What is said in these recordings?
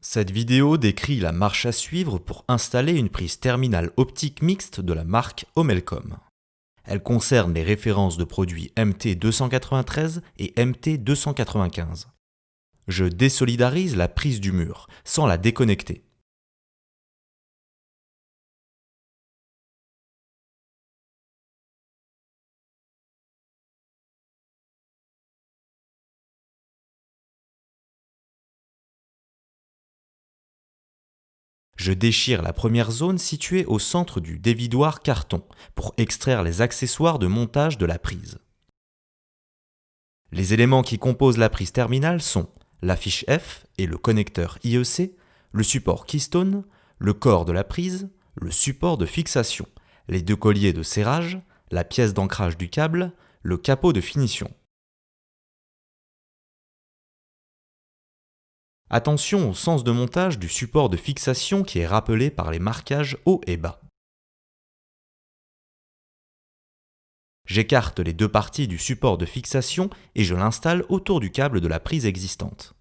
Cette vidéo décrit la marche à suivre pour installer une prise terminale optique mixte de la marque Homelcom. Elle concerne les références de produits MT293 et MT295. Je désolidarise la prise du mur, sans la déconnecter. Je déchire la première zone située au centre du dévidoir carton pour extraire les accessoires de montage de la prise. Les éléments qui composent la prise terminale sont la fiche F et le connecteur IEC, le support Keystone, le corps de la prise, le support de fixation, les deux colliers de serrage, la pièce d'ancrage du câble, le capot de finition. Attention au sens de montage du support de fixation qui est rappelé par les marquages haut et bas. J'écarte les deux parties du support de fixation et je l'installe autour du câble de la prise existante.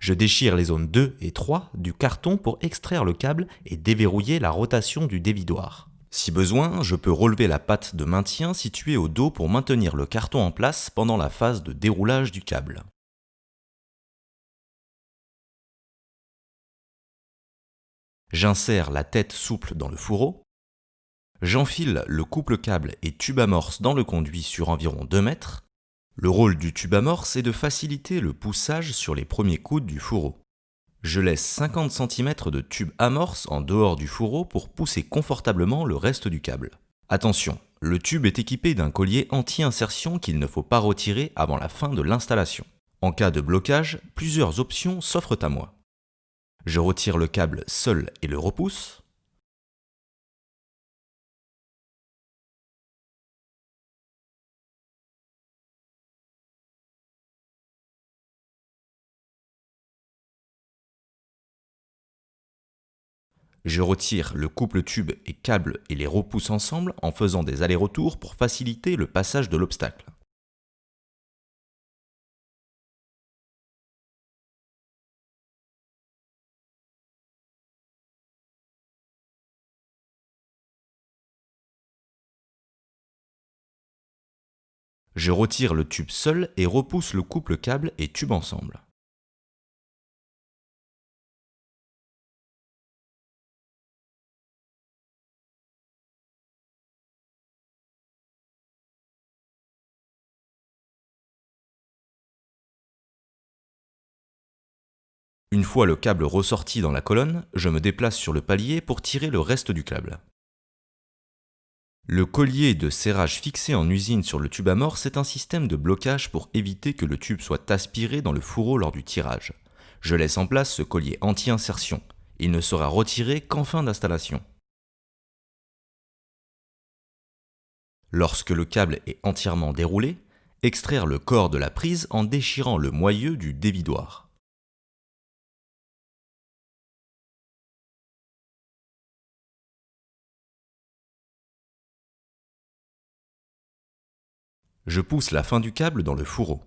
Je déchire les zones 2 et 3 du carton pour extraire le câble et déverrouiller la rotation du dévidoir. Si besoin, je peux relever la patte de maintien située au dos pour maintenir le carton en place pendant la phase de déroulage du câble. J'insère la tête souple dans le fourreau. J'enfile le couple-câble et tube amorce dans le conduit sur environ 2 mètres. Le rôle du tube amorce est de faciliter le poussage sur les premiers coudes du fourreau. Je laisse 50 cm de tube amorce en dehors du fourreau pour pousser confortablement le reste du câble. Attention, le tube est équipé d'un collier anti-insertion qu'il ne faut pas retirer avant la fin de l'installation. En cas de blocage, plusieurs options s'offrent à moi. Je retire le câble seul et le repousse. Je retire le couple tube et câble et les repousse ensemble en faisant des allers-retours pour faciliter le passage de l'obstacle. Je retire le tube seul et repousse le couple câble et tube ensemble. Une fois le câble ressorti dans la colonne, je me déplace sur le palier pour tirer le reste du câble. Le collier de serrage fixé en usine sur le tube amorce est un système de blocage pour éviter que le tube soit aspiré dans le fourreau lors du tirage. Je laisse en place ce collier anti-insertion. Il ne sera retiré qu'en fin d'installation. Lorsque le câble est entièrement déroulé, extraire le corps de la prise en déchirant le moyeu du dévidoir. Je pousse la fin du câble dans le fourreau.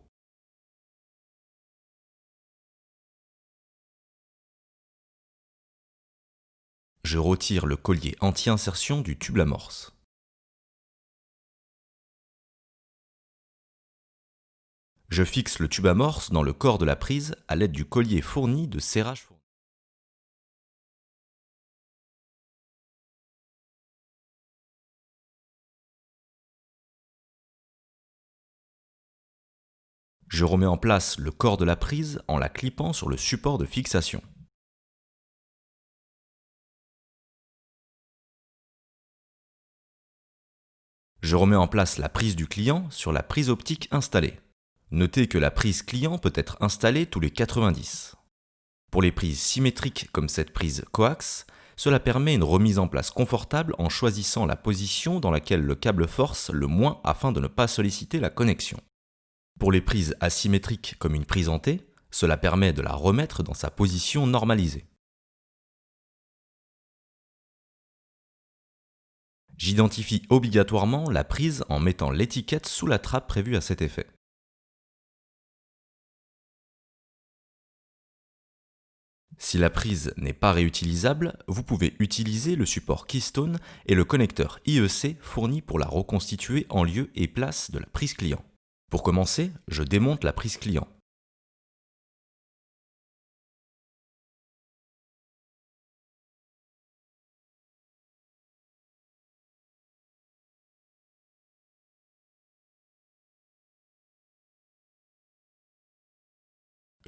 Je retire le collier anti-insertion du tube amorce. Je fixe le tube amorce dans le corps de la prise à l'aide du collier fourni de serrage fourni. Je remets en place le corps de la prise en la clipant sur le support de fixation. Je remets en place la prise du client sur la prise optique installée. Notez que la prise client peut être installée tous les 90. Pour les prises symétriques comme cette prise coax, cela permet une remise en place confortable en choisissant la position dans laquelle le câble force le moins afin de ne pas solliciter la connexion. Pour les prises asymétriques comme une prise en T, cela permet de la remettre dans sa position normalisée. J'identifie obligatoirement la prise en mettant l'étiquette sous la trappe prévue à cet effet. Si la prise n'est pas réutilisable, vous pouvez utiliser le support Keystone et le connecteur IEC fourni pour la reconstituer en lieu et place de la prise client. Pour commencer, je démonte la prise client.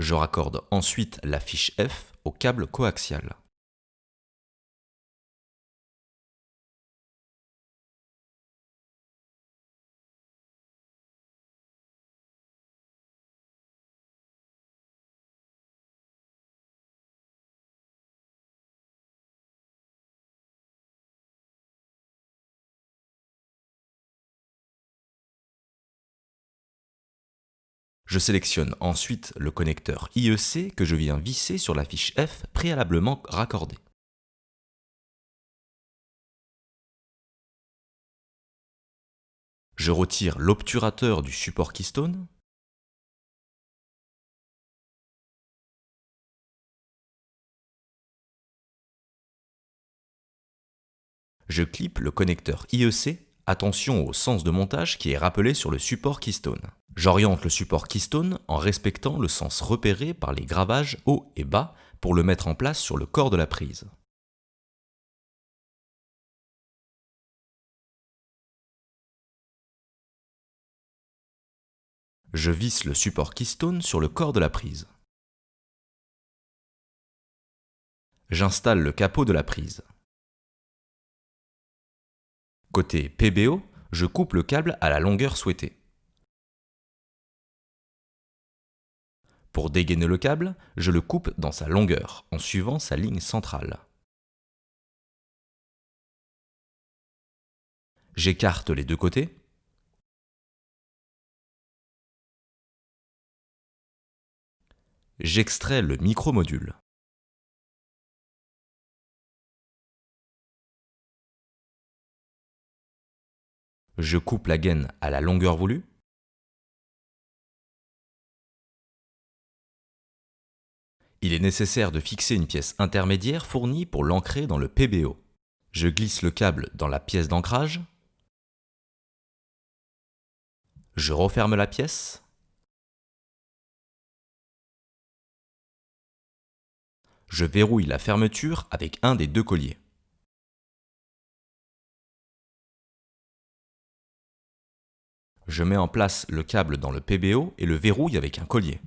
Je raccorde ensuite la fiche F au câble coaxial. Je sélectionne ensuite le connecteur IEC que je viens visser sur la fiche F préalablement raccordée. Je retire l'obturateur du support Keystone. Je clippe le connecteur IEC. Attention au sens de montage qui est rappelé sur le support Keystone. J'oriente le support Keystone en respectant le sens repéré par les gravages haut et bas pour le mettre en place sur le corps de la prise. Je visse le support Keystone sur le corps de la prise. J'installe le capot de la prise. Côté PBO, je coupe le câble à la longueur souhaitée. Pour dégainer le câble, je le coupe dans sa longueur, en suivant sa ligne centrale. J'écarte les deux côtés. J'extrais le micro-module. Je coupe la gaine à la longueur voulue. Il est nécessaire de fixer une pièce intermédiaire fournie pour l'ancrer dans le PBO. Je glisse le câble dans la pièce d'ancrage. Je referme la pièce. Je verrouille la fermeture avec un des deux colliers. Je mets en place le câble dans le PBO et le verrouille avec un collier.